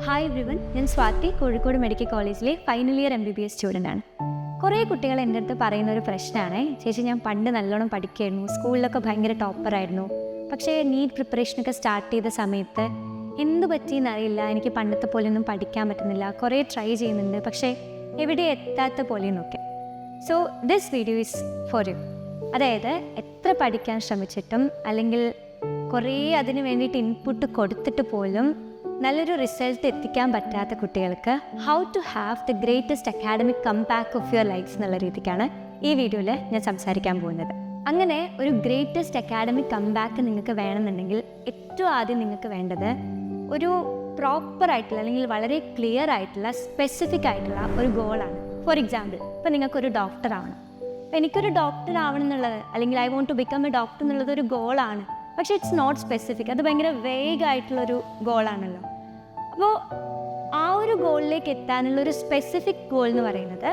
Hi everyone, ഞാൻ Swathi, Kozhikode medical കോളേജിലെ final year MBBS സ്റ്റുഡൻ്റാണ്. കുറേ കുട്ടികൾ എൻ്റെ അടുത്ത് പറയുന്ന ഒരു പ്രശ്നമാണ്, ചേച്ചി ഞാൻ പണ്ട് നല്ലോണം പഠിക്കുമായിരുന്നു, സ്കൂളിലൊക്കെ ഭയങ്കര ടോപ്പറായിരുന്നു, പക്ഷേ നീറ്റ് പ്രിപ്പറേഷനൊക്കെ സ്റ്റാർട്ട് ചെയ്ത സമയത്ത് എന്ത് പറ്റിയെന്നറിയില്ല, എനിക്ക് പണ്ടത്തെ പോലെയൊന്നും പഠിക്കാൻ പറ്റുന്നില്ല, കുറേ ട്രൈ ചെയ്യുന്നുണ്ട്, പക്ഷേ എവിടെ എത്താത്ത പോലെയെന്നൊക്കെ. So this video is for you. അതായത് എത്ര പഠിക്കാൻ ശ്രമിച്ചിട്ടും അല്ലെങ്കിൽ കുറേ അതിന് വേണ്ടിയിട്ട് ഇൻപുട്ട് കൊടുത്തിട്ട് പോലും നല്ലൊരു റിസൾട്ട് എത്തിക്കാൻ പറ്റാത്ത കുട്ടികൾക്ക് how to have the greatest academic comeback of your life എന്നുള്ള രീതിക്കാണ് ഈ വീഡിയോയിൽ ഞാൻ സംസാരിക്കാൻ പോകുന്നത്. അങ്ങനെ ഒരു ഗ്രേറ്റസ്റ്റ് അക്കാഡമിക് കംബാക്ക് നിങ്ങൾക്ക് വേണമെന്നുണ്ടെങ്കിൽ ഏറ്റവും ആദ്യം നിങ്ങൾക്ക് വേണ്ടത് ഒരു പ്രോപ്പറായിട്ടുള്ള അല്ലെങ്കിൽ വളരെ ക്ലിയർ ആയിട്ടുള്ള സ്പെസിഫിക് ആയിട്ടുള്ള ഒരു ഗോളാണ്. ഫോർ എക്സാമ്പിൾ, ഇപ്പോൾ നിങ്ങൾക്കൊരു ഡോക്ടർ ആവണം. അപ്പോൾ എനിക്കൊരു ഡോക്ടർ ആവണം എന്നുള്ളത് അല്ലെങ്കിൽ I want to become a doctor എന്നുള്ളത് ഒരു ഗോളാണ്, പക്ഷേ ഇറ്റ്സ് നോട്ട് സ്പെസിഫിക്. അത് ഭയങ്കര വേഗമായിട്ടുള്ളൊരു ഗോളാണല്ലോ. അപ്പോൾ ആ ഒരു ഗോളിലേക്ക് എത്താനുള്ള ഒരു സ്പെസിഫിക് ഗോൾ എന്ന് പറയുന്നത്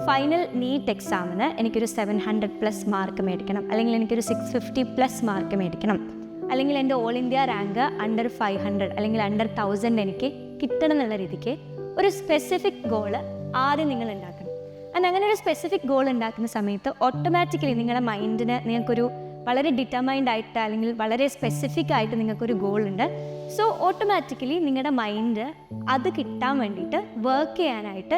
ഫൈനൽ നീറ്റ് എക്സാമിന് എനിക്കൊരു 700+ മാർക്ക് മേടിക്കണം, അല്ലെങ്കിൽ എനിക്കൊരു 650+ മാർക്ക് മേടിക്കണം, അല്ലെങ്കിൽ എൻ്റെ ഓൾ ഇന്ത്യ റാങ്ക് അണ്ടർ 500 അല്ലെങ്കിൽ അണ്ടർ 1000 എനിക്ക് കിട്ടണം എന്നുള്ള രീതിക്ക് ഒരു സ്പെസിഫിക് ഗോള് ആദ്യം നിങ്ങൾ ഉണ്ടാക്കണം. അങ്ങനെ ഒരു സ്പെസിഫിക് ഗോൾ ഉണ്ടാക്കുന്ന സമയത്ത് ഓട്ടോമാറ്റിക്കലി നിങ്ങളുടെ മൈൻഡിന് നിങ്ങൾക്കൊരു വളരെ ഡിറ്റർമൈൻഡ് ആയിട്ട് അല്ലെങ്കിൽ വളരെ സ്പെസിഫിക് ആയിട്ട് നിങ്ങൾക്കൊരു ഗോൾ ഉണ്ട്. സോ ഓട്ടോമാറ്റിക്കലി നിങ്ങളുടെ മൈൻഡ് അത് കിട്ടാൻ വേണ്ടിയിട്ട് വർക്ക് ചെയ്യാനായിട്ട്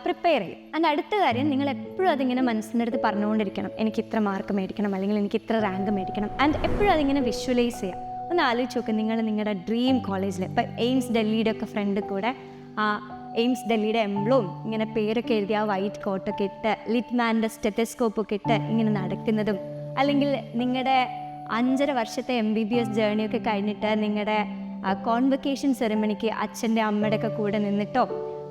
പ്രിപ്പയർ ചെയ്യും. അതിൻ്റെ അടുത്ത കാര്യം, നിങ്ങൾ എപ്പോഴും അതിങ്ങനെ മനസ്സിൻ്റെ അടുത്ത് പറഞ്ഞുകൊണ്ടിരിക്കണം, എനിക്ക് ഇത്ര മാർക്ക് മേടിക്കണം അല്ലെങ്കിൽ എനിക്ക് ഇത്ര റാങ്ക് മേടിക്കണം. ആൻഡ് എപ്പോഴും അതിങ്ങനെ വിഷ്വലൈസ് ചെയ്യാം. ഒന്ന് ആലോചിച്ച് നോക്കുക, നിങ്ങളുടെ ഡ്രീം കോളേജിൽ ഇപ്പോൾ എയിംസ് ഡൽഹിയുടെ ഒക്കെ ഫ്രണ്ട് കൂടെ ആ എയിംസ് ഡൽഹിയുടെ എംബ്ലോം ഇങ്ങനെ പേരൊക്കെ എഴുതി ആ വൈറ്റ് കോട്ടൊക്കെ ഇട്ട് ലിറ്റ്മാൻ്റെ സ്റ്റെത്തസ്കോപ്പൊക്കെ ഇട്ട് ഇങ്ങനെ നടക്കുന്നതും, അല്ലെങ്കിൽ നിങ്ങളുടെ 5.5 വർഷത്തെ MBBS ജേർണിയൊക്കെ കഴിഞ്ഞിട്ട് നിങ്ങളുടെ കോൺവക്കേഷൻ സെറിമണിക്ക് അച്ഛൻ്റെ അമ്മയുടെ ഒക്കെ കൂടെ നിന്നിട്ടോ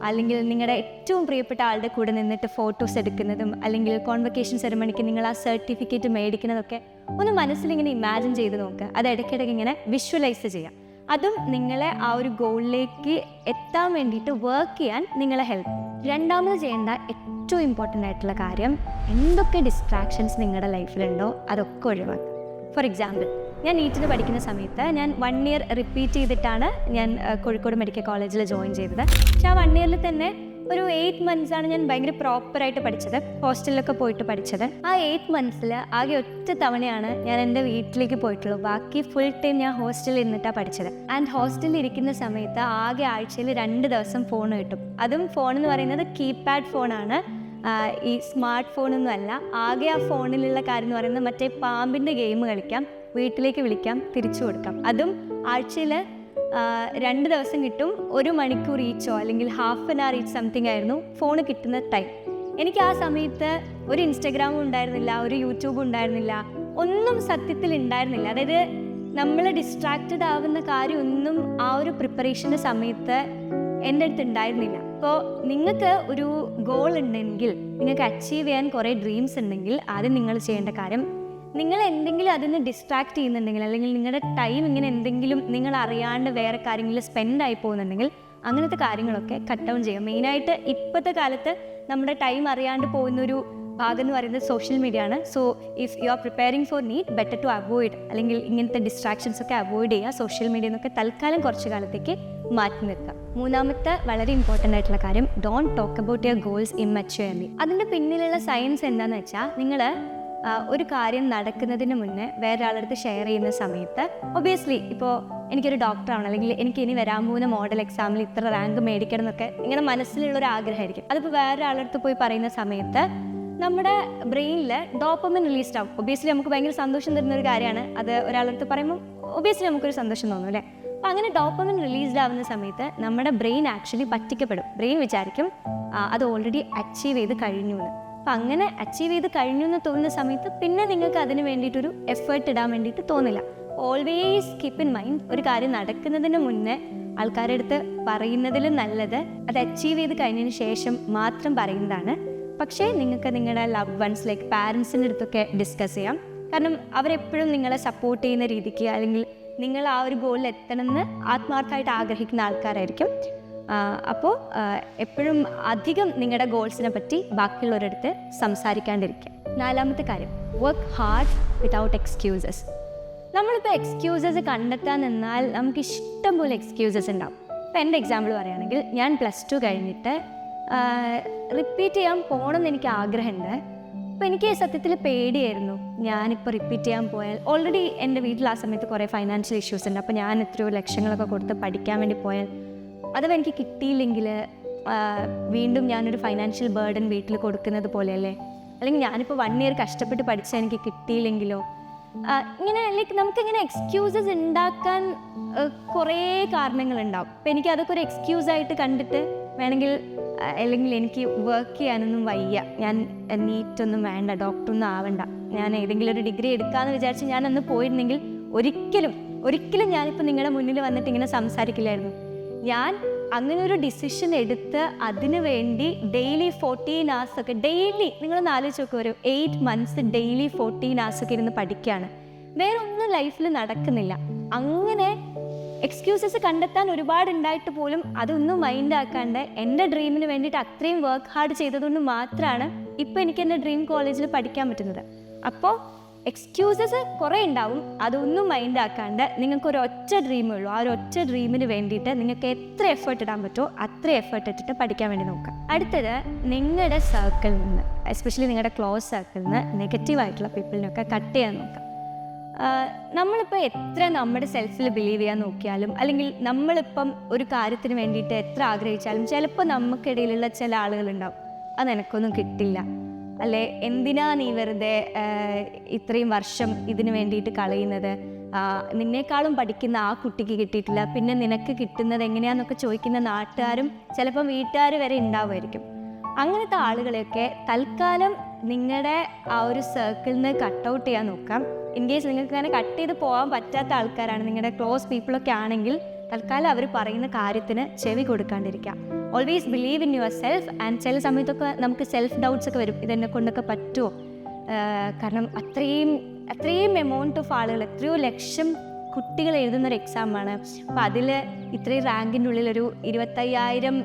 അല്ലെങ്കിൽ നിങ്ങളുടെ ഏറ്റവും പ്രിയപ്പെട്ട ആളുടെ കൂടെ നിന്നിട്ട് ഫോട്ടോസ് എടുക്കുന്നതും, അല്ലെങ്കിൽ കോൺവക്കേഷൻ സെറിമണിക്ക് നിങ്ങൾ ആ സർട്ടിഫിക്കറ്റ് മേടിക്കുന്നതൊക്കെ ഒന്ന് മനസ്സിലിങ്ങനെ ഇമാജിൻ ചെയ്ത് നോക്കുക. അത് ഇടയ്ക്കിടയ്ക്ക് ഇങ്ങനെ വിഷ്വലൈസ് ചെയ്യാം. അതും നിങ്ങളെ ആ ഒരു ഗോളിലേക്ക് എത്താൻ വേണ്ടിയിട്ട് വർക്ക് ചെയ്യാൻ നിങ്ങളെ ഹെൽപ്പ്. രണ്ടാമത് ചെയ്യേണ്ട ഏറ്റവും ഇമ്പോർട്ടൻ്റ് ആയിട്ടുള്ള കാര്യം, എന്തൊക്കെ ഡിസ്ട്രാക്ഷൻസ് നിങ്ങളുടെ ലൈഫിലുണ്ടോ അതൊക്കെ ഒഴിവാക്കുക. ഫോർ എക്സാമ്പിൾ, ഞാൻ നീറ്റിന് പഠിക്കുന്ന സമയത്ത് ഞാൻ 1 ഇയർ റിപ്പീറ്റ് ചെയ്തിട്ടാണ് ഞാൻ കോഴിക്കോട് മെഡിക്കൽ കോളേജിൽ ജോയിൻ ചെയ്തത്. പക്ഷേ ആ 1 ഇയറിൽ തന്നെ ഒരു 8 മന്ത്സാണ് ഞാൻ ഭയങ്കര പ്രോപ്പറായിട്ട് പഠിച്ചത്, ഹോസ്റ്റലിലൊക്കെ പോയിട്ട് പഠിച്ചത്. ആ 8 മന്ത്സിൽ ആകെ ഒറ്റ തവണയാണ് ഞാൻ എൻ്റെ വീട്ടിലേക്ക് പോയിട്ടുള്ളൂ. ബാക്കി ഫുൾ ടൈം ഞാൻ ഹോസ്റ്റലിൽ ഇരുന്നിട്ടാണ് പഠിച്ചത്. ആൻഡ് ഹോസ്റ്റലിൽ ഇരിക്കുന്ന സമയത്ത് ആകെ ആഴ്ചയിൽ 2 ദിവസം ഫോൺ കിട്ടും. അതും ഫോൺ എന്ന് പറയുന്നത് കീപാഡ് ഫോണാണ്, ഈ സ്മാർട്ട് ഫോണൊന്നും അല്ല. ആകെ ആ ഫോണിലുള്ള കാര്യം എന്ന് പറയുന്നത് മറ്റേ പാമ്പിൻ്റെ ഗെയിം കളിക്കാം, വീട്ടിലേക്ക് വിളിക്കാം, തിരിച്ചു കൊടുക്കാം. അതും ആഴ്ചയിൽ 2 ദിവസം കിട്ടും. 1 മണിക്കൂർ ഈച്ചോ അല്ലെങ്കിൽ half an hour each something ആയിരുന്നു ഫോൺ കിട്ടുന്ന ടൈം. എനിക്ക് ആ സമയത്ത് ഒരു ഇൻസ്റ്റഗ്രാമും ഉണ്ടായിരുന്നില്ല, ഒരു യൂട്യൂബും ഉണ്ടായിരുന്നില്ല, ഒന്നും സത്യത്തിൽ ഉണ്ടായിരുന്നില്ല. അതായത് നമ്മൾ ഡിസ്ട്രാക്റ്റഡ് ആവുന്ന കാര്യമൊന്നും ആ ഒരു പ്രിപ്പറേഷൻ്റെ സമയത്ത് എൻ്റെ അടുത്ത് ഉണ്ടായിരുന്നില്ല. അപ്പോൾ നിങ്ങൾക്ക് ഒരു ഗോൾ ഉണ്ടെങ്കിൽ, നിങ്ങൾക്ക് അച്ചീവ് ചെയ്യാൻ കുറേ ഡ്രീംസ് ഉണ്ടെങ്കിൽ, ആദ്യം നിങ്ങൾ ചെയ്യേണ്ട കാര്യം, നിങ്ങൾ എന്തെങ്കിലും അതിന് ഡിസ്ട്രാക്ട് ചെയ്യുന്നുണ്ടെങ്കിൽ അല്ലെങ്കിൽ നിങ്ങളുടെ ടൈം ഇങ്ങനെ എന്തെങ്കിലും നിങ്ങൾ അറിയാണ്ട് വേറെ കാര്യങ്ങളിൽ സ്പെൻഡ് ആയി പോകുന്നുണ്ടെങ്കിൽ അങ്ങനത്തെ കാര്യങ്ങളൊക്കെ കട്ട് ഡൗൺ ചെയ്യുക. മെയിനായിട്ട് ഇപ്പോഴത്തെ കാലത്ത് നമ്മുടെ ടൈം അറിയാണ്ട് പോകുന്നൊരു ഭാഗം എന്ന് പറയുന്നത് സോഷ്യൽ മീഡിയ ആണ്. So if you are preparing for NEET, better to avoid അല്ലെങ്കിൽ ഇങ്ങനത്തെ ഡിസ്ട്രാക്ഷൻസ് ഒക്കെ അവോയ്ഡ് ചെയ്യുക. സോഷ്യൽ മീഡിയ എന്നൊക്കെ തൽക്കാലം കുറച്ച് കാലത്തേക്ക് മാറ്റി നിർത്തുക. മൂന്നാമത്തെ വളരെ ഇമ്പോർട്ടൻ്റ് ആയിട്ടുള്ള കാര്യം, don't talk about your goals immaturely. അതിൻ്റെ പിന്നിലുള്ള സയൻസ് എന്താണെന്ന് വെച്ചാൽ, നിങ്ങൾ ഒരു കാര്യം നടക്കുന്നതിന് മുന്നേ വേറെ ആളടുത്ത് ഷെയർ ചെയ്യുന്ന സമയത്ത് ഒബിയസ്ലി ഇപ്പോൾ എനിക്കൊരു ഡോക്ടറാണ് അല്ലെങ്കിൽ എനിക്ക് ഇനി വരാൻ പോകുന്ന മോഡൽ എക്സാമിൽ ഇത്ര റാങ്ക് മേടിക്കണം എന്നൊക്കെ നിങ്ങളുടെ മനസ്സിലുള്ളൊരു ആഗ്രഹമായിരിക്കും. അതിപ്പോൾ വേറെ ആളടുത്ത് പോയി പറയുന്ന സമയത്ത് നമ്മുടെ ബ്രെയിനിൽ ഡോപ്പമിൻ റിലീസ്ഡ് ആവും. ഒബിയസ്ലി നമുക്ക് ഭയങ്കര സന്തോഷം തരുന്ന ഒരു കാര്യമാണ്. അത് ഒരാളടുത്ത് പറയുമ്പോൾ ഒബിയസ്ലി നമുക്കൊരു സന്തോഷം തോന്നും അല്ലേ. അപ്പോൾ അങ്ങനെ ഡോപ്പമിൻ റിലീസ്ഡ് ആവുന്ന സമയത്ത് നമ്മുടെ ബ്രെയിൻ ആക്ച്വലി പറ്റിക്കപ്പെടും. ബ്രെയിൻ വിചാരിക്കും അത് ഓൾറെഡി അച്ചീവ് ചെയ്ത് കഴിഞ്ഞു എന്ന്. അപ്പം അങ്ങനെ അച്ചീവ് ചെയ്ത് കഴിഞ്ഞു എന്ന് തോന്നുന്ന സമയത്ത് പിന്നെ നിങ്ങൾക്ക് അതിന് വേണ്ടിയിട്ടൊരു എഫേർട്ട് ഇടാൻ വേണ്ടിയിട്ട് തോന്നില്ല. ഓൾവേസ് കീപ്പ് ഇൻ മൈൻഡ്, ഒരു കാര്യം നടക്കുന്നതിന് മുന്നേ ആൾക്കാരുടെ അടുത്ത് പറയുന്നതിലും നല്ലത് അത് അച്ചീവ് ചെയ്ത് കഴിഞ്ഞതിന് ശേഷം മാത്രം പറയുന്നതാണ്. പക്ഷേ നിങ്ങൾക്ക് നിങ്ങളുടെ ലവ് വൺസ് ലൈക്ക് പാരൻസിൻ്റെ അടുത്തൊക്കെ ഡിസ്കസ് ചെയ്യാം. കാരണം അവരെപ്പോഴും നിങ്ങളെ സപ്പോർട്ട് ചെയ്യുന്ന രീതിക്ക് അല്ലെങ്കിൽ നിങ്ങൾ ആ ഒരു ഗോളിൽ എത്തണമെന്ന് ആത്മാർത്ഥമായിട്ട് ആഗ്രഹിക്കുന്ന ആൾക്കാരായിരിക്കും. അപ്പോൾ എപ്പോഴും അധികം നിങ്ങളുടെ ഗോൾസിനെ പറ്റി ബാക്കിയുള്ളവരടുത്ത് സംസാരിക്കാണ്ടിരിക്കുക. നാലാമത്തെ കാര്യം, വർക്ക് ഹാർഡ് വിതൗട്ട് എക്സ്ക്യൂസസ്. നമ്മളിപ്പോൾ എക്സ്ക്യൂസസ് കണ്ടെത്താൻ നിന്നാൽ നമുക്ക് ഇഷ്ടം പോലെ എക്സ്ക്യൂസസ് ഉണ്ടാവും. ഇപ്പോൾ എൻ്റെ എക്സാമ്പിൾ പറയുകയാണെങ്കിൽ ഞാൻ +2 കഴിഞ്ഞിട്ട് റിപ്പീറ്റ് ചെയ്യാൻ പോകണമെന്ന് എനിക്ക് ആഗ്രഹമുണ്ട്. അപ്പോൾ എനിക്ക് സത്യത്തിൽ പേടിയായിരുന്നു, ഞാനിപ്പോൾ റിപ്പീറ്റ് ചെയ്യാൻ പോയാൽ ഓൾറെഡി എൻ്റെ വീട്ടിൽ ആ സമയത്ത് കുറേ ഫൈനാൻഷ്യൽ ഇഷ്യൂസ് ഉണ്ട്. അപ്പോൾ ഞാൻ എത്രയോ ലക്ഷങ്ങളൊക്കെ കൊടുത്ത് പഠിക്കാൻ വേണ്ടി പോയാൽ അഥവാ എനിക്ക് കിട്ടിയില്ലെങ്കിൽ വീണ്ടും ഞാനൊരു ഫൈനാൻഷ്യൽ ബേർഡൻ വീട്ടിൽ കൊടുക്കുന്നത് പോലെയല്ലേ, അല്ലെങ്കിൽ ഞാനിപ്പോൾ 1 ഇയർ കഷ്ടപ്പെട്ട് പഠിച്ചാൽ എനിക്ക് കിട്ടിയില്ലെങ്കിലോ, ഇങ്ങനെ ലൈക്ക് നമുക്കിങ്ങനെ എക്സ്ക്യൂസസ് ഉണ്ടാക്കാൻ കുറേ കാരണങ്ങളുണ്ടാവും. അപ്പോൾ എനിക്ക് അതൊക്കെ ഒരു എക്സ്ക്യൂസായിട്ട് കണ്ടിട്ട് വേണമെങ്കിൽ അല്ലെങ്കിൽ എനിക്ക് വർക്ക് ചെയ്യാനൊന്നും വയ്യ, ഞാൻ നീറ്റൊന്നും വേണ്ട, ഡോക്ടറൊന്നും ആവണ്ട, ഞാൻ ഏതെങ്കിലും ഒരു ഡിഗ്രി എടുക്കാമെന്ന് വിചാരിച്ച് ഞാൻ അന്ന് പോയിരുന്നെങ്കിൽ ഒരിക്കലും ഞാനിപ്പോൾ നിങ്ങളുടെ മുന്നിൽ വന്നിട്ട് ഇങ്ങനെ സംസാരിക്കില്ലായിരുന്നു. ഞാൻ അങ്ങനെ ഒരു ഡിസിഷൻ എടുത്ത് അതിന് വേണ്ടി ഡെയിലി 14 hours ഒക്കെ ഡെയിലി, നിങ്ങളൊന്ന് ആലോചിച്ച് നോക്കുക, ഒരു 8 months ഡെയിലി 14 hours ഒക്കെ ഇരുന്ന് പഠിക്കുകയാണ്. വേറെ ഒന്നും ലൈഫിൽ നടക്കുന്നില്ല. അങ്ങനെ എക്സ്ക്യൂസസ് കണ്ടെത്താൻ ഒരുപാടുണ്ടായിട്ട് പോലും അതൊന്നും മൈൻഡ് ആക്കാണ്ട് എൻ്റെ ഡ്രീമിന് വേണ്ടിയിട്ട് അത്രയും വർക്ക് ഹാർഡ് ചെയ്തതുകൊണ്ട് മാത്രമാണ് ഇപ്പോൾ എനിക്ക് എൻ്റെ ഡ്രീം കോളേജിൽ പഠിക്കാൻ പറ്റുന്നത്. അപ്പോൾ എക്സ്ക്യൂസസ് കുറേ ഉണ്ടാവും, അതൊന്നും മൈൻഡ് ആക്കാണ്ട് നിങ്ങൾക്കൊരു ഒറ്റ ഡ്രീമേ ഉള്ളൂ. ആ ഒരു ഒറ്റ ഡ്രീമിന് വേണ്ടിയിട്ട് നിങ്ങൾക്ക് എത്ര എഫേർട്ട് ഇടാൻ പറ്റുമോ അത്ര എഫേർട്ട് ഇട്ടിട്ട് പഠിക്കാൻ വേണ്ടി നോക്കാം. അടുത്തത്, നിങ്ങളുടെ സർക്കിളിൽ നിന്ന്, എസ്പെഷ്യലി നിങ്ങളുടെ ക്ലോസ് സർക്കിളിൽ നിന്ന് നെഗറ്റീവായിട്ടുള്ള പീപ്പിളിനൊക്കെ കട്ട് ചെയ്യാൻ നോക്കാം. നമ്മളിപ്പോൾ എത്ര നമ്മുടെ സെൽഫിൽ ബിലീവ് ചെയ്യാൻ നോക്കിയാലും, അല്ലെങ്കിൽ നമ്മളിപ്പം ഒരു കാര്യത്തിന് വേണ്ടിയിട്ട് എത്ര ആഗ്രഹിച്ചാലും ചിലപ്പോൾ നമുക്കിടയിലുള്ള ചില ആളുകളുണ്ടാവും, അത് എനിക്കൊന്നും കിട്ടില്ല, അല്ലേ എന്തിനാ നീ വെറുതെ ഇത്രയും വർഷം ഇതിന് വേണ്ടിയിട്ട് കളയുന്നത്, നിന്നേക്കാളും പഠിക്കുന്ന ആ കുട്ടിക്ക് കിട്ടിയിട്ടില്ല, പിന്നെ നിനക്ക് കിട്ടുന്നത് എങ്ങനെയാണെന്നൊക്കെ ചോദിക്കുന്ന നാട്ടുകാരും ചിലപ്പം വീട്ടുകാർ വരെ ഉണ്ടാവുമായിരിക്കും. അങ്ങനത്തെ ആളുകളെയൊക്കെ തൽക്കാലം നിങ്ങളുടെ ആ ഒരു സർക്കിളിൽ നിന്ന് കട്ടൗട്ട് ചെയ്യാൻ നോക്കാം. ഇൻ കേസ് നിങ്ങൾക്ക് അങ്ങനെ കട്ട് ചെയ്ത് പോകാൻ പറ്റാത്ത ആൾക്കാരാണ്, നിങ്ങളുടെ ക്ലോസ് പീപ്പിളൊക്കെ ആണെങ്കിൽ തൽക്കാലം അവർ പറയുന്ന കാര്യത്തിന് ചെവി കൊടുക്കാണ്ടിരിക്കുക. Always believe in yourself. And ചില സമയത്തൊക്കെ നമുക്ക് സെൽഫ് ഡൗട്ട്സ് ഒക്കെ വരും, ഇതെന്നെ കൊണ്ടൊക്കെ പറ്റുമോ, കാരണം അത്രയും എമൗണ്ട് ഓഫ് ആളുകൾ, എത്രയോ ലക്ഷം കുട്ടികൾ എഴുതുന്നൊരു എക്സാമാണ്. അപ്പോൾ അതിൽ ഇത്രയും റാങ്കിൻ്റെ ഉള്ളിൽ ഒരു 25,000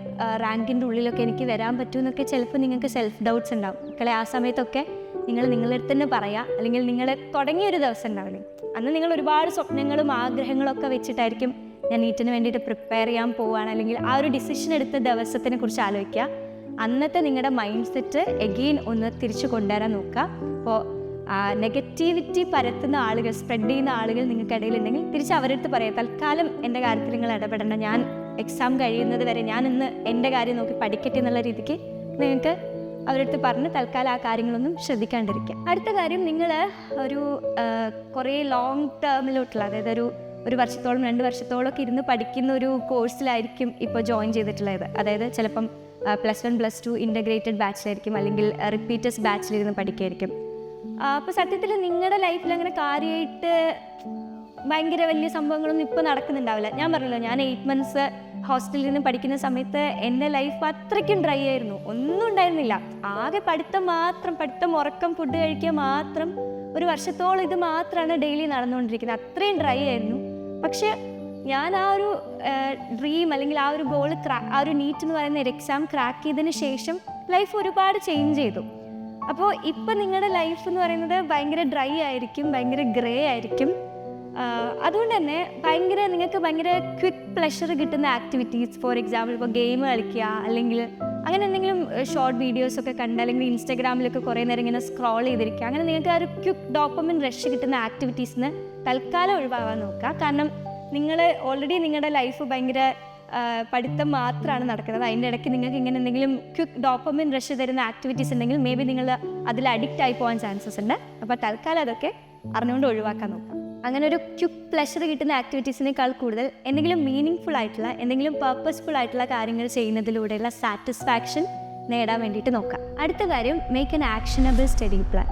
റാങ്കിൻ്റെ ഉള്ളിലൊക്കെ എനിക്ക് വരാൻ പറ്റുമെന്നൊക്കെ ചിലപ്പോൾ നിങ്ങൾക്ക് സെൽഫ് ഡൗട്ട്സ് ഉണ്ടാവും. മക്കളെ ആ സമയത്തൊക്കെ നിങ്ങളുടെ അടുത്ത് തന്നെ പറയാം, അല്ലെങ്കിൽ നിങ്ങൾ തുടങ്ങിയൊരു ദിവസം ഉണ്ടാവില്ലേ, അന്ന് നിങ്ങൾ ഒരുപാട് സ്വപ്നങ്ങളും ആഗ്രഹങ്ങളൊക്കെ വെച്ചിട്ടായിരിക്കും ഞാൻ നീറ്റിന് വേണ്ടിയിട്ട് പ്രിപ്പയർ ചെയ്യാൻ പോവുകയാണ്, അല്ലെങ്കിൽ ആ ഒരു ഡിസിഷൻ എടുത്ത ദിവസത്തിനെ കുറിച്ച് ആലോചിക്കുക. അന്നത്തെ നിങ്ങളുടെ മൈൻഡ് സെറ്റ് എഗെയിൻ ഒന്ന് തിരിച്ചു കൊണ്ടുവരാൻ നോക്കുക. അപ്പോൾ നെഗറ്റിവിറ്റി പരത്തുന്ന ആളുകൾ, സ്പ്രെഡ് ചെയ്യുന്ന ആളുകൾ നിങ്ങൾക്കിടയിലുണ്ടെങ്കിൽ തിരിച്ച് അവരുടെ അടുത്ത് പറയാം, തൽക്കാലം എൻ്റെ കാര്യത്തിൽ നിങ്ങൾ ഇടപെടേണ്ട, ഞാൻ എക്സാം കഴിയുന്നത് വരെ ഞാൻ ഇന്ന് എൻ്റെ കാര്യം നോക്കി പഠിക്കട്ടെ എന്നുള്ള രീതിക്ക് നിങ്ങൾക്ക് അവരുടെ അടുത്ത് പറഞ്ഞ് തൽക്കാലം ആ കാര്യങ്ങളൊന്നും ശ്രദ്ധിക്കാണ്ടിരിക്കുക. അടുത്ത കാര്യം, നിങ്ങൾ ഒരു കുറേ ലോങ് ടേമിലോട്ടുള്ള, അതായത് ഒരു വർഷത്തോളം 2 വർഷത്തോളമൊക്കെ ഇരുന്ന് പഠിക്കുന്ന ഒരു കോഴ്സിലായിരിക്കും ഇപ്പോൾ ജോയിൻ ചെയ്തിട്ടുള്ളത്. അതായത് ചിലപ്പം +1 +2 ഇൻ്റഗ്രേറ്റഡ് ബാച്ചിലായിരിക്കും, അല്ലെങ്കിൽ റിപ്പീറ്റേഴ്സ് ബാച്ചിലിരുന്ന് പഠിക്കായിരിക്കും. അപ്പോൾ സത്യത്തിൽ നിങ്ങളുടെ ലൈഫിൽ അങ്ങനെ കാര്യമായിട്ട് ഭയങ്കര വലിയ സംഭവങ്ങളൊന്നും ഇപ്പോൾ നടക്കുന്നുണ്ടാവില്ല. ഞാൻ പറഞ്ഞല്ലോ, ഞാൻ 8 months ഹോസ്റ്റലിൽ നിന്ന് പഠിക്കുന്ന സമയത്ത് എൻ്റെ ലൈഫ് അത്രയ്ക്കും ഡ്രൈ ആയിരുന്നു, ഒന്നും ഉണ്ടായിരുന്നില്ല. ആകെ പഠിത്തം മാത്രം, ഉറക്കം, ഫുഡ് കഴിക്കുക മാത്രം. ഒരു വർഷത്തോളം ഇത് മാത്രമാണ് ഡെയിലി നടന്നുകൊണ്ടിരിക്കുന്നത്. അത്രയും ഡ്രൈ ആയിരുന്നു. പക്ഷേ ഞാൻ ആ ഒരു ഡ്രീം, അല്ലെങ്കിൽ ആ ഒരു ഗോൾ, ആ ഒരു നീറ്റ് എന്ന് പറയുന്ന ഒരു എക്സാം ക്രാക്ക് ചെയ്തതിന് ശേഷം ലൈഫ് ഒരുപാട് ചേഞ്ച് ചെയ്തു. അപ്പോൾ ഇപ്പം നിങ്ങളുടെ ലൈഫ് എന്ന് പറയുന്നത് ഭയങ്കര ഡ്രൈ ആയിരിക്കും, ഭയങ്കര ഗ്രേ ആയിരിക്കും. അതുകൊണ്ട് തന്നെ നിങ്ങൾക്ക് ഭയങ്കര ക്വിക്ക് പ്ലഷർ കിട്ടുന്ന ആക്ടിവിറ്റീസ്, ഫോർ എക്സാമ്പിൾ ഇപ്പോൾ ഗെയിം കളിക്കുക, അല്ലെങ്കിൽ അങ്ങനെ എന്തെങ്കിലും ഷോർട്ട് വീഡിയോസൊക്കെ കണ്ട്, അല്ലെങ്കിൽ ഇൻസ്റ്റാഗ്രാമിലൊക്കെ കുറേ നേരം ഇങ്ങനെ സ്ക്രോൾ ചെയ്തിരിക്കുക, അങ്ങനെ നിങ്ങൾക്ക് ആ ഒരു ക്വിക്ക് ഡോപ്പമിൻ റഷ് കിട്ടുന്ന ആക്ടിവിറ്റീസിന് തൽക്കാലം ഒഴിവാകാൻ നോക്കുക. കാരണം നിങ്ങൾ ഓൾറെഡി നിങ്ങളുടെ ലൈഫ് ഭയങ്കര പഠിത്തം മാത്രമാണ് നടക്കുന്നത്. അതിൻ്റെ ഇടയ്ക്ക് നിങ്ങൾക്ക് ഇങ്ങനെ എന്തെങ്കിലും ക്വിക്ക് ഡോപ്പമിൻ റഷ് തരുന്ന ആക്ടിവിറ്റീസ് ഉണ്ടെങ്കിൽ മേ ബി നിങ്ങൾ അതിൽ അഡിക്റ്റ് ആയി പോകാൻ ചാൻസസ് ഉണ്ട്. അപ്പോൾ തൽക്കാലം അതൊക്കെ അറിഞ്ഞുകൊണ്ട് ഒഴിവാക്കാൻ നോക്കാം. അങ്ങനെ ഒരു ക്വിക്ക് പ്ലഷർ കിട്ടുന്ന ആക്ടിവിറ്റീസിനേക്കാൾ കൂടുതൽ എന്തെങ്കിലും മീനിങ് ഫുൾ ആയിട്ടുള്ള, എന്തെങ്കിലും പർപ്പസ്ഫുൾ ആയിട്ടുള്ള കാര്യങ്ങൾ ചെയ്യുന്നതിലൂടെയുള്ള സാറ്റിസ്ഫാക്ഷൻ നേടാൻ വേണ്ടിയിട്ട് നോക്കാം. അടുത്ത കാര്യം, make an actionable study plan.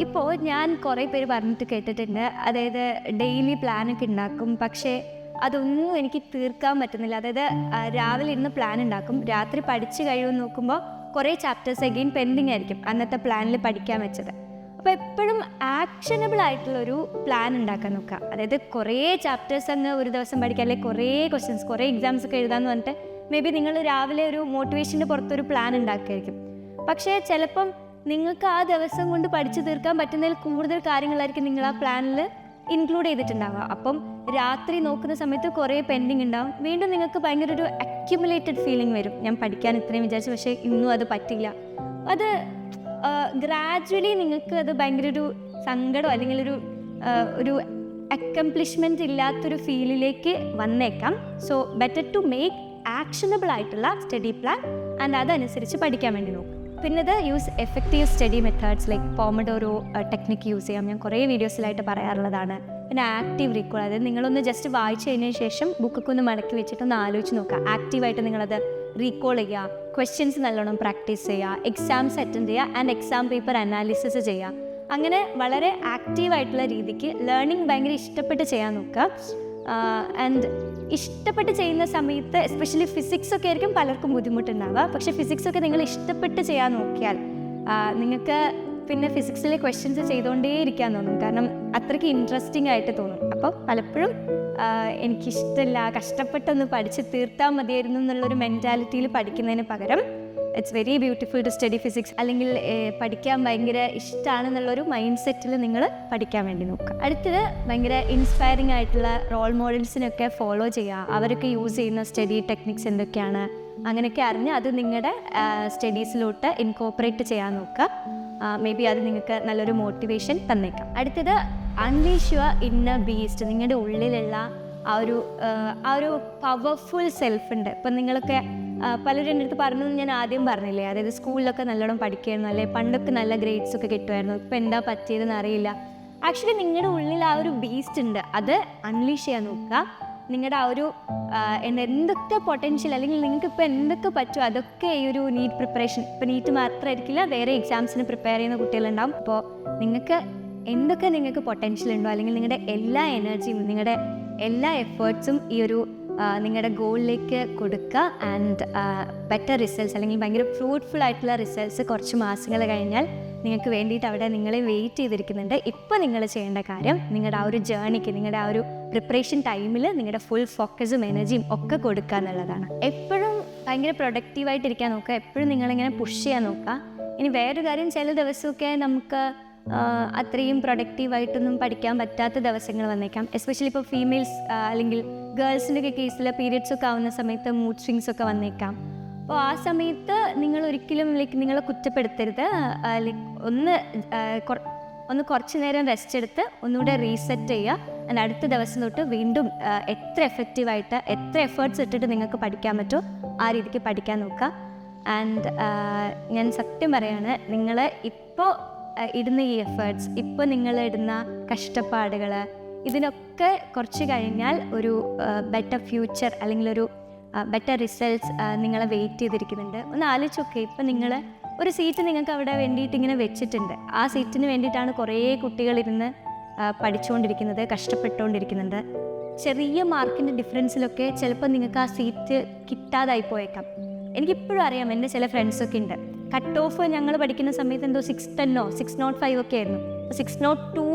ഇപ്പോൾ ഞാൻ കുറേ പേര് പറഞ്ഞിട്ട് കേട്ടിട്ടുണ്ട്, അതായത് ഡെയിലി പ്ലാനൊക്കെ ഉണ്ടാക്കും, പക്ഷേ അതൊന്നും എനിക്ക് തീർക്കാൻ പറ്റുന്നില്ല. അതായത് രാവിലെ ഇരുന്ന് പ്ലാൻ ഉണ്ടാക്കും, രാത്രി പഠിച്ച് കഴിയുമെന്ന് നോക്കുമ്പോൾ കുറേ ചാപ്റ്റേഴ്സ് അഗെയിൻ പെൻഡിങ് ആയിരിക്കും അന്നത്തെ പ്ലാനിൽ പഠിക്കാൻ വെച്ചത്. അപ്പോൾ എപ്പോഴും ആക്ഷനബിൾ ആയിട്ടുള്ളൊരു പ്ലാൻ ഉണ്ടാക്കാൻ നോക്കുക. അതായത് കുറേ ചാപ്റ്റേഴ്സ് അങ്ങ് ഒരു ദിവസം പഠിക്കുക, അല്ലെങ്കിൽ കുറേ ക്വസ്റ്റ്യൻസ്, കുറേ എക്സാംസ് ഒക്കെ എഴുതാമെന്ന് പറഞ്ഞിട്ട് മേ ബി നിങ്ങൾ രാവിലെ ഒരു മോട്ടിവേഷൻ്റെ പുറത്തൊരു പ്ലാൻ ഉണ്ടാക്കുമായിരിക്കും. പക്ഷേ ചിലപ്പം നിങ്ങൾക്ക് ആ ദിവസം കൊണ്ട് പഠിച്ചു തീർക്കാൻ പറ്റുന്നതിൽ കൂടുതൽ കാര്യങ്ങളായിരിക്കും നിങ്ങൾ ആ പ്ലാനിൽ ഇൻക്ലൂഡ് ചെയ്തിട്ടുണ്ടാവുക. അപ്പം രാത്രി നോക്കുന്ന സമയത്ത് കുറേ പെൻഡിങ് ഉണ്ടാവും. വീണ്ടും നിങ്ങൾക്ക് ഭയങ്കര ഒരു അക്യുമുലേറ്റഡ് ഫീലിംഗ് വരും. ഞാൻ പഠിക്കാൻ ഇത്രയും വിചാരിച്ചു, പക്ഷേ ഇന്നും അത് പറ്റില്ല. അത് ഗ്രാജുവലി നിങ്ങൾക്ക് അത് ഭയങ്കര ഒരു സങ്കടം അല്ലെങ്കിൽ ഒരു അക്കംപ്ലിഷ്മെൻറ്റ് ഇല്ലാത്തൊരു ഫീലിലേക്ക് വന്നേക്കാം. So better to make actionable ആയിട്ടുള്ള സ്റ്റഡി പ്ലാൻ ആൻഡ് അതനുസരിച്ച് പഠിക്കാൻ വേണ്ടി നോക്കും. പിന്നെ ഇത് use effective study methods like Pomodoro technique use ചെയ്യാം. ഞാൻ കുറേ വീഡിയോസിലായിട്ട് പറയാറുള്ളതാണ്. പിന്നെ ആക്റ്റീവ് റീകോൾ, അതായത് നിങ്ങളൊന്ന് ജസ്റ്റ് വായിച്ചു കഴിഞ്ഞതിന് ശേഷം ബുക്കൊക്കെ ഒന്ന് മടക്കി വെച്ചിട്ടൊന്ന് ആലോചിച്ച് നോക്കുക. ആക്റ്റീവായിട്ട് നിങ്ങളത് റീകോൾ ചെയ്യുക, ക്വസ്റ്റ്യൻസ് നല്ലോണം പ്രാക്ടീസ് ചെയ്യുക, എക്സാംസ് അറ്റൻഡ് ചെയ്യുക ആൻഡ് എക്സാം പേപ്പർ അനാലിസിസ് ചെയ്യുക. അങ്ങനെ വളരെ ആക്റ്റീവായിട്ടുള്ള രീതിക്ക് ലേണിംഗ് ഭയങ്കര ഇഷ്ടപ്പെട്ട് ചെയ്യാൻ നോക്കുക. ആൻഡ് ഇഷ്ടപ്പെട്ട് ചെയ്യുന്ന സമയത്ത് എസ്പെഷ്യലി ഫിസിക്സ് ഒക്കെ ആയിരിക്കും പലർക്കും ബുദ്ധിമുട്ടുണ്ടാവുക. പക്ഷേ ഫിസിക്സൊക്കെ നിങ്ങൾ ഇഷ്ടപ്പെട്ട് ചെയ്യാൻ നോക്കിയാൽ നിങ്ങൾക്ക് പിന്നെ ഫിസിക്സിലെ ക്വസ്റ്റ്യൻസ് ചെയ്തുകൊണ്ടേ ഇരിക്കാൻ തോന്നും. കാരണം അത്രയ്ക്ക് ഇൻട്രസ്റ്റിംഗ് ആയിട്ട് തോന്നും. അപ്പോൾ പലപ്പോഴും എനിക്കിഷ്ടമില്ല, കഷ്ടപ്പെട്ടൊന്ന് പഠിച്ച് തീർത്താൽ മതിയായിരുന്നു എന്നുള്ളൊരു മെൻറ്റാലിറ്റിയിൽ പഠിക്കുന്നതിന് പകരം it's very beautiful to study physics, അല്ലെങ്കിൽ പഠിക്കാൻ ഭയങ്കര ഇഷ്ടമാണെന്നുള്ളൊരു മൈൻഡ് സെറ്റിൽ നിങ്ങൾ പഠിക്കാൻ വേണ്ടി നോക്കുക. അടുത്തത് ഭയങ്കര ഇൻസ്പയറിംഗ് ആയിട്ടുള്ള റോൾ മോഡൽസിനൊക്കെ ഫോളോ ചെയ്യുക. അവരൊക്കെ യൂസ് ചെയ്യുന്ന സ്റ്റഡി ടെക്നിക്സ് എന്തൊക്കെയാണ് അങ്ങനെയൊക്കെ അറിഞ്ഞ് അത് നിങ്ങളുടെ സ്റ്റഡീസിലോട്ട് ഇൻകോപ്പറേറ്റ് ചെയ്യാൻ നോക്കുക. മേ ബി അത് നിങ്ങൾക്ക് നല്ലൊരു മോട്ടിവേഷൻ തന്നേക്കാം. അടുത്തത് അൺലീഷ് യുവർ ഇന്നർ ബീസ്റ്റ്. നിങ്ങളുടെ ഉള്ളിലുള്ള ആ ഒരു പവർഫുൾ സെൽഫ് ഉണ്ട്. ഇപ്പം നിങ്ങളൊക്കെ പലരും എൻ്റെ അടുത്ത് പറഞ്ഞു, ഞാൻ ആദ്യം പറഞ്ഞില്ലേ, അതായത് സ്കൂളിലൊക്കെ നല്ലോണം പഠിക്കുമായിരുന്നു, അല്ലെ പണ്ടൊക്കെ നല്ല ഗ്രേഡ്സൊക്കെ കിട്ടുമായിരുന്നു, ഇപ്പം എന്താ പറ്റിയതെന്ന് അറിയില്ല. ആക്ച്വലി നിങ്ങളുടെ ഉള്ളിൽ ആ ഒരു ബീസ്റ്റ് ഉണ്ട്, അത് അൺലീഷ് ചെയ്യാൻ നോക്കുക. നിങ്ങളുടെ ആ ഒരു എന്തൊക്കെ പൊട്ടൻഷ്യൽ അല്ലെങ്കിൽ നിങ്ങൾക്ക് ഇപ്പോൾ എന്തൊക്കെ പറ്റുമോ അതൊക്കെ ഈ ഒരു നീറ്റ് പ്രിപ്പറേഷൻ, ഇപ്പോൾ നീറ്റ് മാത്രമായിരിക്കില്ല, വേറെ എക്സാംസിന് പ്രിപ്പയർ ചെയ്യുന്ന കുട്ടികളുണ്ടാവും. അപ്പോൾ നിങ്ങൾക്ക് എന്തൊക്കെ പൊട്ടൻഷ്യൽ ഉണ്ടോ അല്ലെങ്കിൽ നിങ്ങളുടെ എല്ലാ എനർജിയും നിങ്ങളുടെ എല്ലാ എഫേർട്സും ഈ ഒരു നിങ്ങളുടെ ഗോളിലേക്ക് കൊടുക്കുക. ആൻഡ് ബെറ്റർ റിസൾട്ട്സ് അല്ലെങ്കിൽ ഭയങ്കര ഫ്രൂട്ട്ഫുൾ ആയിട്ടുള്ള റിസൾട്ട്സ് കുറച്ച് മാസങ്ങൾ കഴിഞ്ഞാൽ നിങ്ങൾക്ക് വേണ്ടിയിട്ട് അവിടെ നിങ്ങളെ വെയിറ്റ് ചെയ്തിരിക്കുന്നുണ്ട്. ഇപ്പോൾ നിങ്ങൾ ചെയ്യേണ്ട കാര്യം നിങ്ങളുടെ ആ ഒരു ജേർണിക്ക്, നിങ്ങളുടെ ആ ഒരു പ്രിപ്പറേഷൻ ടൈമിൽ നിങ്ങളുടെ ഫുൾ ഫോക്കസും എനർജിയും ഒക്കെ കൊടുക്കുക എന്നുള്ളതാണ്. എപ്പോഴും ഭയങ്കര പ്രൊഡക്റ്റീവായിട്ടിരിക്കാൻ നോക്കുക, എപ്പോഴും നിങ്ങളിങ്ങനെ പുഷ് ചെയ്യാൻ നോക്കുക. ഇനി വേറൊരു കാര്യം, ചില ദിവസമൊക്കെ നമുക്ക് അത്രയും പ്രൊഡക്റ്റീവായിട്ടൊന്നും പഠിക്കാൻ പറ്റാത്ത ദിവസങ്ങൾ വന്നേക്കാം. എസ്പെഷ്യലി ഇപ്പോൾ ഫീമെയിൽസ് അല്ലെങ്കിൽ ഗേൾസിൻ്റെയൊക്കെ കേസിൽ പീരിയഡ്സൊക്കെ ആവുന്ന സമയത്ത് മൂഡ് സ്വിങ്സ് ഒക്കെ വന്നേക്കാം. അപ്പോൾ ആ സമയത്ത് നിങ്ങൾ ഒരിക്കലും നിങ്ങളെ കുറ്റപ്പെടുത്തരുത്. ഒന്ന് കുറച്ച് നേരം റെസ്റ്റ് എടുത്ത് ഒന്നുകൂടെ റീസെറ്റ് ചെയ്യുക. അടുത്ത ദിവസം തൊട്ട് വീണ്ടും എത്ര എഫക്റ്റീവായിട്ട് എത്ര എഫേർട്സ് ഇട്ടിട്ട് നിങ്ങൾക്ക് പഠിക്കാൻ പറ്റുമോ ആ രീതിക്ക് പഠിക്കാൻ നോക്കുക. ആൻഡ് ഞാൻ സത്യം പറയാണ്, നിങ്ങൾ ഇപ്പോൾ ഇടുന്ന ഈ എഫേർട്സ്, ഇപ്പോൾ നിങ്ങൾ ഇടുന്ന കഷ്ടപ്പാടുകൾ, ഇതിനൊക്കെ കുറച്ച് കഴിഞ്ഞാൽ ഒരു ബെറ്റർ ഫ്യൂച്ചർ അല്ലെങ്കിൽ ഒരു ബെറ്റർ റിസൾട്ട്സ് നിങ്ങളെ വെയിറ്റ് ചെയ്തിരിക്കുന്നുണ്ട്. ഒന്ന് ആലോചിച്ച് നോക്കുക. ഇപ്പം നിങ്ങൾ ഒരു സീറ്റ് നിങ്ങൾക്ക് അവിടെ വേണ്ടിയിട്ട് ഇങ്ങനെ വെച്ചിട്ടുണ്ട്. ആ സീറ്റിന് വേണ്ടിയിട്ടാണ് കുറേ കുട്ടികളിരുന്ന് പഠിച്ചുകൊണ്ടിരിക്കുന്നത്, കഷ്ടപ്പെട്ടുകൊണ്ടിരിക്കുന്നുണ്ട്. ചെറിയ മാർക്കിൻ്റെ ഡിഫറൻസിലൊക്കെ ചിലപ്പോൾ നിങ്ങൾക്ക് ആ സീറ്റ് കിട്ടാതായി പോയേക്കാം. എനിക്കിപ്പോഴും അറിയാം, എൻ്റെ ചില ഫ്രണ്ട്സൊക്കെ ഉണ്ട്, കട്ട് ഓഫ് ഞങ്ങൾ പഠിക്കുന്ന സമയത്ത് എന്തോ 610 605 ഒക്കെ ആയിരുന്നു. 602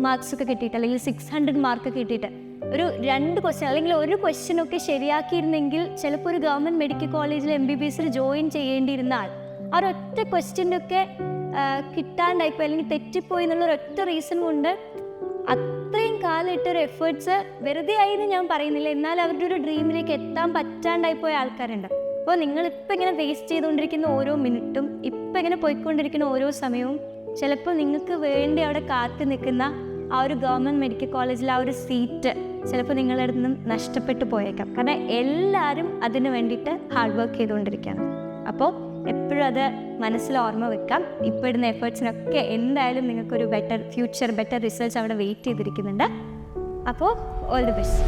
മാർക്സൊക്കെ കിട്ടിയിട്ട് അല്ലെങ്കിൽ 600 മാർക്ക് കിട്ടിയിട്ട് ഒരു 2 ക്വസ്റ്റ്യൻ അല്ലെങ്കിൽ ഒരു ക്വസ്റ്റ്യനൊക്കെ ശരിയാക്കിയിരുന്നെങ്കിൽ ചിലപ്പോൾ ഒരു ഗവൺമെൻറ് മെഡിക്കൽ കോളേജിൽ MBBSൽ ജോയിൻ ചെയ്യേണ്ടിയിരുന്ന ആൾ ആ ഒരൊറ്റ ക്വസ്റ്റ്യൻ്റെ ഒക്കെ കിട്ടാണ്ടായിപ്പോയി അല്ലെങ്കിൽ തെറ്റിപ്പോയി എന്നുള്ള ഒരൊറ്റ റീസൺ കൊണ്ട് അത്രയും കാലം ഇട്ടൊരു എഫേർട്സ് വെറുതെ ആയെന്ന് ഞാൻ പറയുന്നില്ല, എന്നാൽ അവരുടെ ഒരു ഡ്രീമിലേക്ക് എത്താൻ പറ്റാണ്ടായിപ്പോയ ആൾക്കാരുണ്ട്. അപ്പോൾ നിങ്ങളിപ്പോൾ ഇങ്ങനെ വേസ്റ്റ് ചെയ്തുകൊണ്ടിരിക്കുന്ന ഓരോ മിനിറ്റും, ഇപ്പം ഇങ്ങനെ പോയിക്കൊണ്ടിരിക്കുന്ന ഓരോ സമയവും ചിലപ്പോൾ നിങ്ങൾക്ക് വേണ്ടി അവിടെ കാത്തു നിൽക്കുന്ന ആ ഒരു ഗവൺമെൻറ് മെഡിക്കൽ കോളേജിൽ ആ ഒരു സീറ്റ് ചിലപ്പോൾ നിങ്ങളുടെ അടുത്ത് നിന്നും നഷ്ടപ്പെട്ടു പോയേക്കാം. കാരണം എല്ലാവരും അതിന് വേണ്ടിയിട്ട് ഹാർഡ് വർക്ക് ചെയ്തുകൊണ്ടിരിക്കുകയാണ്. അപ്പോൾ എപ്പോഴും അത് മനസ്സിൽ ഓർമ്മ വെക്കാം. ഇപ്പോൾ ഇടുന്ന എഫേർട്സിനൊക്കെ എന്തായാലും നിങ്ങൾക്കൊരു ബെറ്റർ ഫ്യൂച്ചർ, ബെറ്റർ റിസൾട്ട്സ് അവിടെ വെയിറ്റ് ചെയ്തിരിക്കുന്നുണ്ട്. അപ്പോൾ ഓൾ ദി ബെസ്റ്റ്.